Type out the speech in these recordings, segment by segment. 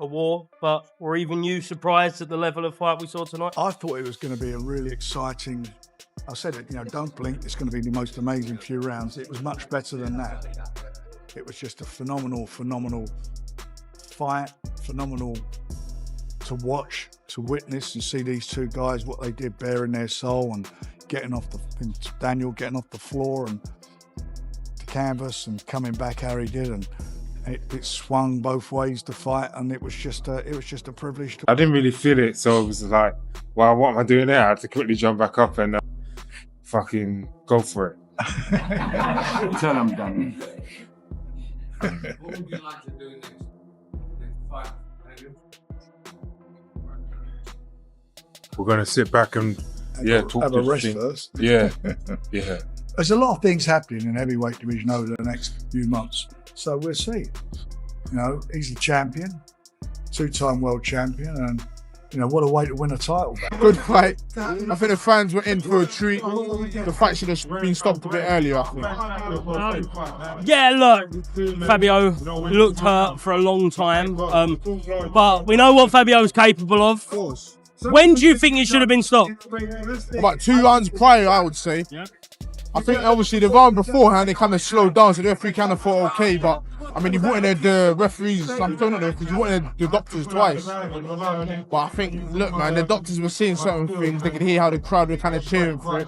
a war, but were even you surprised at the level of fight we saw tonight? I thought it was going to be a really exciting, I said it, don't blink, it's going to be the most amazing few rounds. It was much better than that. It was just a phenomenal fight, phenomenal to watch, to witness and see these two guys, what they did, bearing their soul and Daniel getting off the floor and the canvas and coming back how he did, and it swung both ways, the fight, and it was just a privilege. I didn't really feel it, so it was like, well, what am I doing there? I had to quickly jump back up and fucking go for it. Tell him, Daniel. What would you like to do next fight? We're gonna sit back and talk have to a rest the first. Yeah. There's a lot of things happening in heavyweight division over the next few months, so we'll see. He's the champion, two-time world champion, and what a way to win a title. Good fight. I think the fans were in for a treat. The fight should have been stopped a bit earlier, I think. Yeah, look, Fabio looked hurt for a long time, but we know what Fabio's capable of. When do you think he should have been stopped? About 2 rounds prior, I would say. I think obviously the round beforehand they kind of slowed down, so the referee kind of thought okay, but I mean, he wanted the referees, I'm telling you, because he wanted the doctors twice. But I think, look, man, the doctors were seeing certain things. They could hear how the crowd were kind of cheering for it.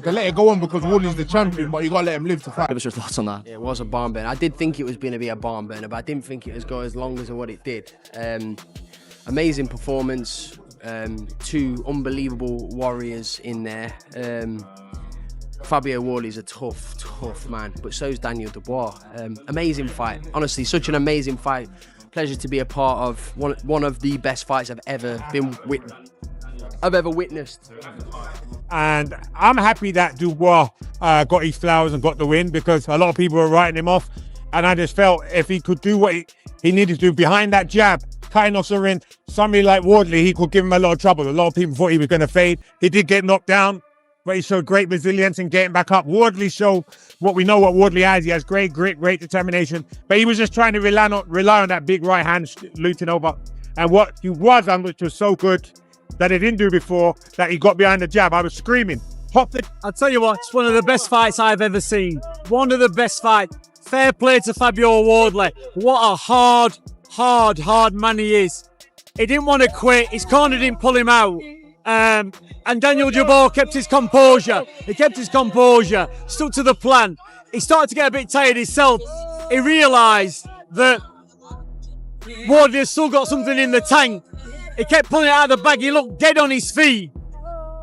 They let it go on because Wardley's the champion, but you got to let him live to fight. Give us your thoughts on that. It was a barn burner. I did think it was going to be a barn burner, but I didn't think it was going as long as what it did. Amazing performance. 2 unbelievable warriors in there. Fabio Wardley's a tough man, but so's Daniel Dubois. Amazing fight, honestly, such an amazing fight. Pleasure to be a part of one of the best fights I've ever witnessed. And I'm happy that Dubois got his flowers and got the win, because a lot of people were writing him off, and I just felt if he could do what he needed to do behind that jab, cutting off the ring, somebody like Wardley, he could give him a lot of trouble. A lot of people thought he was going to fade. He did get knocked down, but he showed great resilience in getting back up. Wardley showed what we know what Wardley has. He has great grit, great determination, but he was just trying to rely on that big right hand looting over. And what he was on, which was so good, that he didn't do before, that he got behind the jab. I was screaming, pop it. I'll tell you what, it's one of the best fights I've ever seen. One of the best fights. Fair play to Fabio Wardley. What a hard man he is. He didn't want to quit. His corner didn't pull him out. And Daniel Dubois kept his composure. He kept his composure, stuck to the plan. He started to get a bit tired himself. He realised that Wardley has still got something in the tank. He kept pulling it out of the bag. He looked dead on his feet.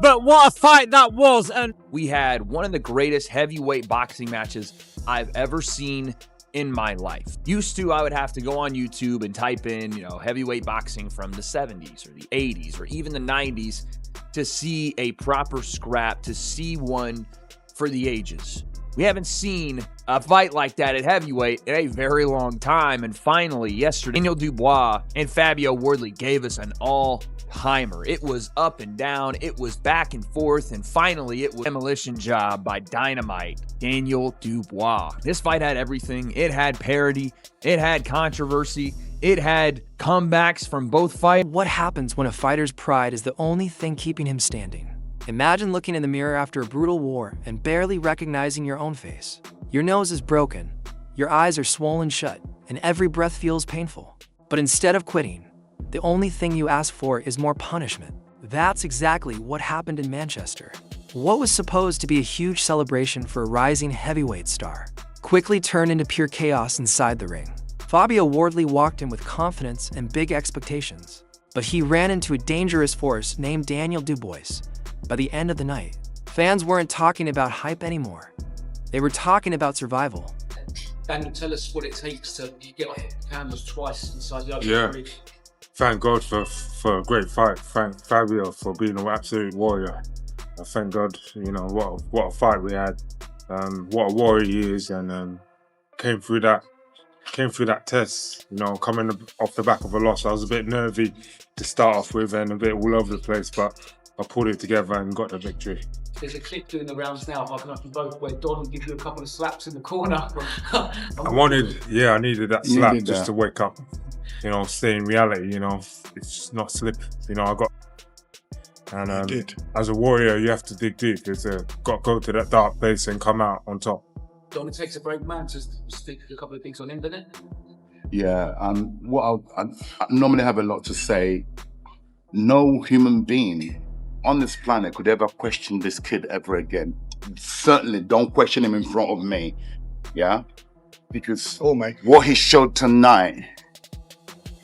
But what a fight that was. And we had one of the greatest heavyweight boxing matches I've ever seen in my life. Used to, I would have to go on YouTube and type in, heavyweight boxing from the 70s or the 80s or even the 90s to see a proper scrap, to see one for the ages. We haven't seen a fight like that at heavyweight in a very long time. And finally, yesterday, Daniel Dubois and Fabio Wardley gave us an all-timer. It was up and down. It was back and forth. And finally, it was a demolition job by Dynamite Daniel Dubois. This fight had everything. It had parody. It had controversy. It had comebacks from both fights. What happens when a fighter's pride is the only thing keeping him standing? Imagine looking in the mirror after a brutal war and barely recognizing your own face. Your nose is broken, your eyes are swollen shut, and every breath feels painful. But instead of quitting, the only thing you ask for is more punishment. That's exactly what happened in Manchester. What was supposed to be a huge celebration for a rising heavyweight star quickly turned into pure chaos inside the ring. Fabio Wardley walked in with confidence and big expectations, but he ran into a dangerous force named Daniel Dubois. By the end of the night, fans weren't talking about hype anymore. They were talking about survival. Daniel, tell us what it takes to get off the canvas twice inside the other. Yeah. Thank God for a great fight. Thank Fabio for being an absolute warrior. Thank God, what a fight we had. What a warrior he is, and came through that test. Coming off the back of a loss, I was a bit nervy to start off with and a bit all over the place, but I pulled it together and got the victory. There's a clip doing the rounds now, harking up you both, where Don gives you a couple of slaps in the corner. I needed that slap just to wake up. you know, stay in reality. You know, it's not slip. You know, I got. And as a warrior, you have to dig deep. It's got to go to that dark place and come out on top. Don't it take a break, man, to stick a couple of things on him, doesn't it? Yeah, what I normally have a lot to say. No human being on this planet could ever question this kid ever again. Certainly don't question him in front of me, yeah? Because what he showed tonight,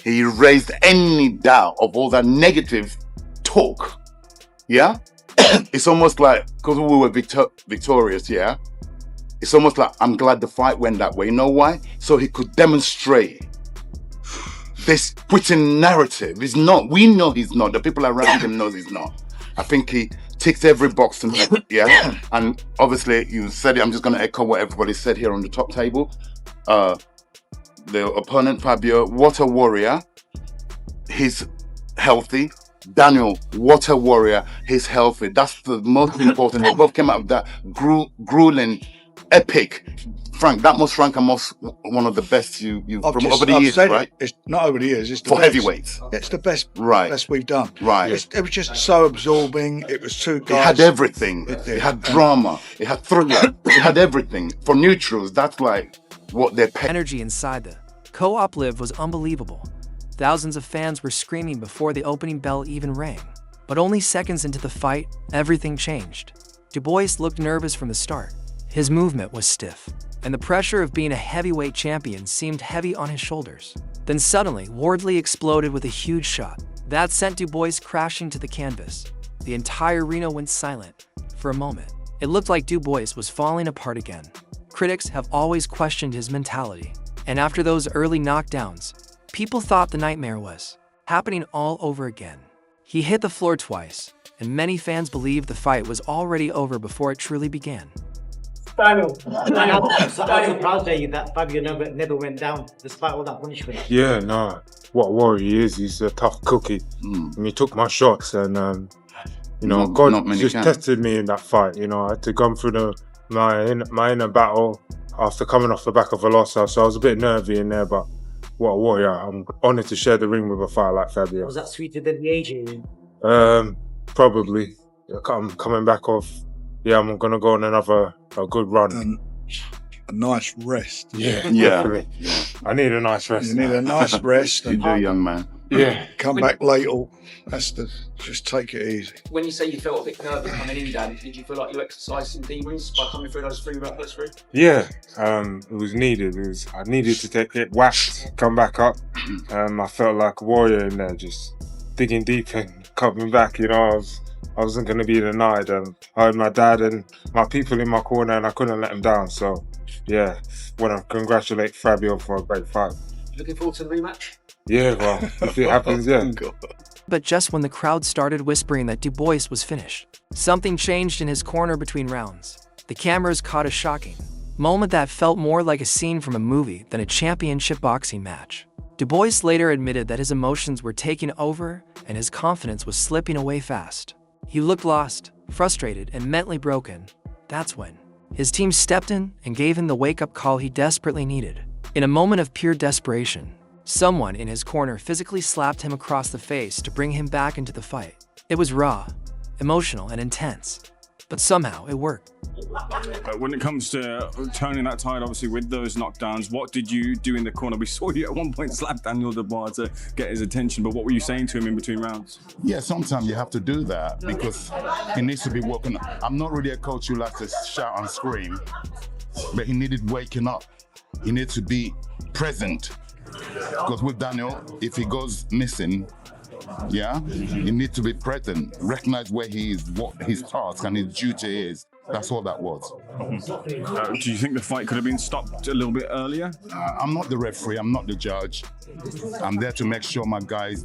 he raised any doubt of all that negative talk, yeah? It's almost like, because we were victorious, yeah? It's almost like, I'm glad the fight went that way. You know why? So he could demonstrate this quitting narrative. He's not, we know he's not. The people around him knows he's not. I think he ticks every box tonight, yeah? And obviously, you said it, I'm just gonna echo what everybody said here on the top table. The opponent, Fabio, what a warrior. He's healthy. Daniel, what a warrior. He's healthy. That's the most important. They both came out of that grueling, epic. Frank, that most Frank and most one of the best you've from over the years, right? It's not over the years. It's the for best. heavyweights. It's the best, right? Best we've done. Right. It was just so absorbing. It was two guys. It had everything. It had drama. It had thriller. It had everything. For neutrals, that's like what they're paying. Energy inside the co-op live was unbelievable. Thousands of fans were screaming before the opening bell even rang. But only seconds into the fight, everything changed. Dubois looked nervous from the start. His movement was stiff, and the pressure of being a heavyweight champion seemed heavy on his shoulders. Then suddenly, Wardley exploded with a huge shot. That sent Dubois crashing to the canvas. The entire arena went silent. For a moment, it looked like Dubois was falling apart again. Critics have always questioned his mentality, and after those early knockdowns, people thought the nightmare was happening all over again. He hit the floor twice, and many fans believed the fight was already over before it truly began. Daniel, I'm proud of you that Fabio never went down despite all that punishment. Yeah, no. What a warrior he is. He's a tough cookie. And he took my shots, and you know, God just tested me in that fight. You know, I had to go through my inner battle after coming off the back of a loss. So I was a bit nervy in there, but what a warrior. I'm honoured to share the ring with a fighter like Fabio. Was that sweeter than the AJ? Probably. I'm coming back off. Yeah, I'm going to go on a good run. A nice rest. Yeah. Definitely. I need a nice rest. You need a nice rest. You do, young man. Yeah. Come back later. Just take it easy. When you say you felt a bit nervous coming in, Dan, did you feel like you exercised some demons by coming through those 3 ratlets through? Yeah, it was needed. I needed to take it whacked, come back up. I felt like a warrior in there, just digging deep and coming back. You know, I wasn't going to be denied. I had my dad and my people in my corner, and I couldn't let them down. So, yeah, want to congratulate Fabio for a great fight. Looking forward to the rematch? Yeah, well, if it happens, yeah. But just when the crowd started whispering that Dubois was finished, something changed in his corner between rounds. The cameras caught a shocking moment that felt more like a scene from a movie than a championship boxing match. Dubois later admitted that his emotions were taking over and his confidence was slipping away fast. He looked lost, frustrated, and mentally broken. That's when his team stepped in and gave him the wake-up call he desperately needed. In a moment of pure desperation, someone in his corner physically slapped him across the face to bring him back into the fight. It was raw, emotional, and intense, but somehow it worked. When it comes to turning that tide, obviously with those knockdowns, what did you do in the corner? We saw you at one point slap Daniel Dubois to get his attention, but what were you saying to him in between rounds? Yeah, sometimes you have to do that because he needs to be woken up. I'm not really a coach who likes to shout and scream, but he needed waking up. He needs to be present. Because with Daniel, if he goes missing, yeah, he needs to be present, recognize where he is, what his task and his duty is. That's all that was. Do you think the fight could have been stopped a little bit earlier? I'm not the referee, I'm not the judge. I'm there to make sure my guys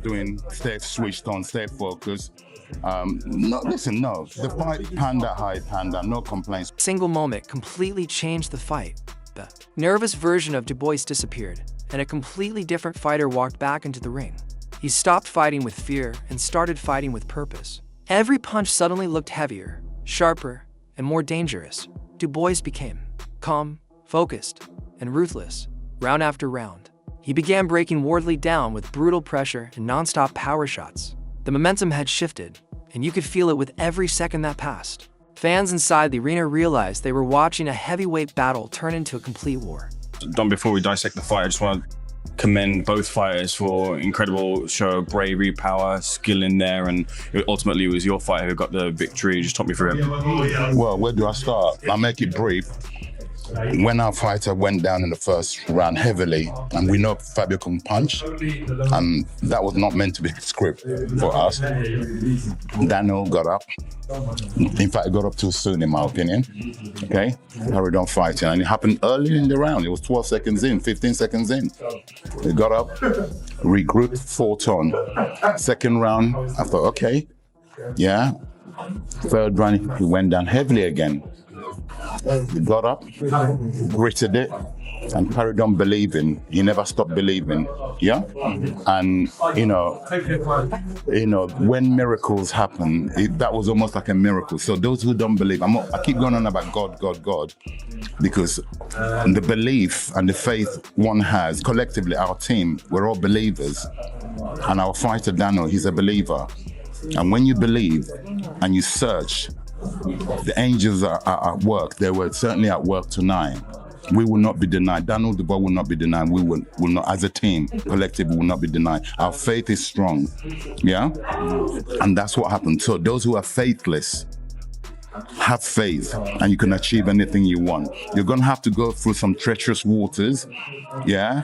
stay switched on, stay focused. No, the fight panda high panda, no complaints. Single moment completely changed the fight. The nervous version of Dubois disappeared, and a completely different fighter walked back into the ring. He stopped fighting with fear and started fighting with purpose. Every punch suddenly looked heavier, sharper, and more dangerous. Dubois became calm, focused, and ruthless, round after round. He began breaking Wardley down with brutal pressure and nonstop power shots. The momentum had shifted, and you could feel it with every second that passed. Fans inside the arena realized they were watching a heavyweight battle turn into a complete war. Don, before we dissect the fight, I just want to commend both fighters for incredible show of bravery, power, skill in there, and ultimately it was your fighter who got the victory. Just talk me through it. Well, where do I start? I'll make it brief. When our fighter went down in the first round heavily, and we know Fabio can punch, and that was not meant to be script for us. Daniel got up. In fact, he got up too soon, in my opinion. Okay? Carried on fighting, and it happened early in the round. It was 12 seconds in, 15 seconds in. He got up, regrouped, fought on. Second round, I thought, okay, yeah. Third round, he went down heavily again. He got up, gritted it, and carried on believing. He never stopped believing. Yeah, and you know, when miracles happen, that was almost like a miracle. So those who don't believe, I keep going on about God, because the belief and the faith one has collectively, our team, we're all believers, and our fighter Daniel, he's a believer. And when you believe and you search, the angels are at work. They were certainly at work tonight. We will not be denied. Daniel Dubois will not be denied. We will not, as a team, collectively, will not be denied. Our faith is strong, yeah? And that's what happened. So those who are faithless, have faith, and you can achieve anything you want. You're gonna have to go through some treacherous waters, yeah?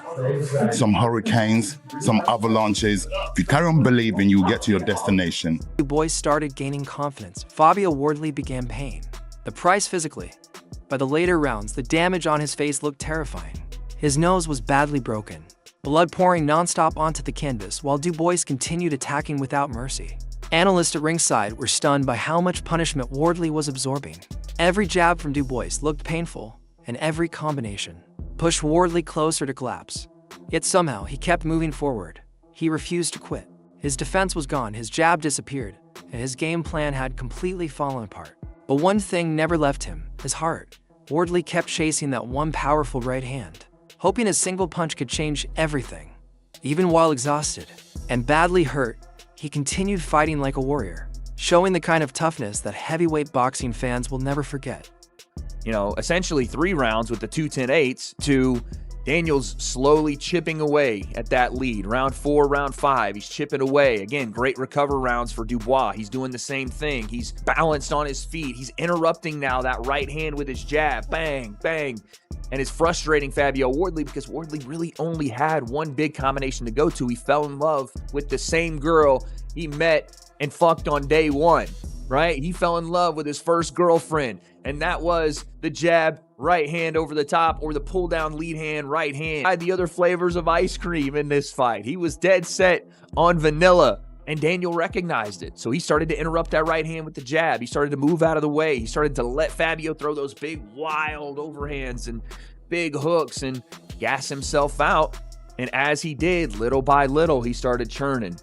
Some hurricanes, some avalanches. If you carry on believing, you'll get to your destination. Dubois started gaining confidence. Fabio Wardley began pain. The price physically. By the later rounds, the damage on his face looked terrifying. His nose was badly broken, blood pouring nonstop onto the canvas while Dubois continued attacking without mercy. Analysts at ringside were stunned by how much punishment Wardley was absorbing. Every jab from Dubois looked painful, and every combination pushed Wardley closer to collapse. Yet somehow, he kept moving forward. He refused to quit. His defense was gone, his jab disappeared, and his game plan had completely fallen apart. But one thing never left him, his heart. Wardley kept chasing that one powerful right hand, hoping a single punch could change everything. Even while exhausted and badly hurt, he continued fighting like a warrior, showing the kind of toughness that heavyweight boxing fans will never forget. You know, essentially 3 rounds with the 2 10-8s to Daniel's slowly chipping away at that lead. Round 4, round 5, he's chipping away. Again, great recover rounds for Dubois. He's doing the same thing. He's balanced on his feet. He's interrupting now that right hand with his jab. Bang, bang. And it's frustrating Fabio Wardley because Wardley really only had one big combination to go to. He fell in love with the same girl he met and fucked on day 1, right? He fell in love with his first girlfriend, and that was the jab right hand over the top or the pull down lead hand right hand. He had the other flavors of ice cream in this fight. He was dead set on vanilla. And Daniel recognized it. So he started to interrupt that right hand with the jab. He started to move out of the way. He started to let Fabio throw those big, wild overhands and big hooks and gas himself out. And as he did, little by little, he started churning,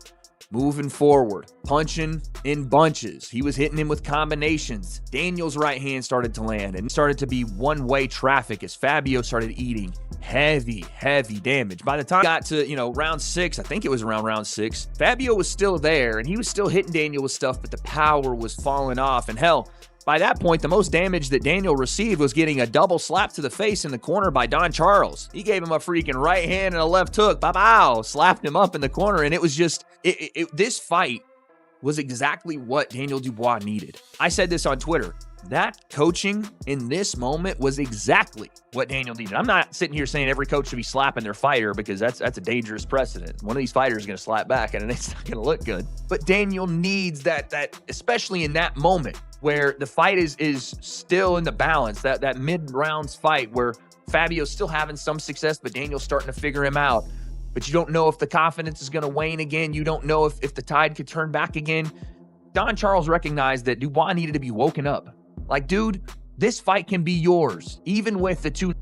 moving forward, punching in bunches. He was hitting him with combinations. Daniel's right hand started to land and started to be one-way traffic as Fabio started eating heavy damage. By the time he got to, round 6, I think it was around round 6, Fabio was still there and he was still hitting Daniel with stuff, but the power was falling off. And hell, by that point, the most damage that Daniel received was getting a double slap to the face in the corner by Don Charles. He gave him a freaking right hand and a left hook. Bow, slapped him up in the corner. And it was just, this fight was exactly what Daniel Dubois needed. I said this on Twitter. That coaching in this moment was exactly what Daniel needed. I'm not sitting here saying every coach should be slapping their fighter because that's a dangerous precedent. One of these fighters is going to slap back and it's not going to look good. But Daniel needs that, especially in that moment where the fight is still in the balance, that mid-rounds fight where Fabio's still having some success, but Daniel's starting to figure him out. But you don't know if the confidence is going to wane again. You don't know if the tide could turn back again. Don Charles recognized that Dubois needed to be woken up. Like, dude, this fight can be yours, even with the 2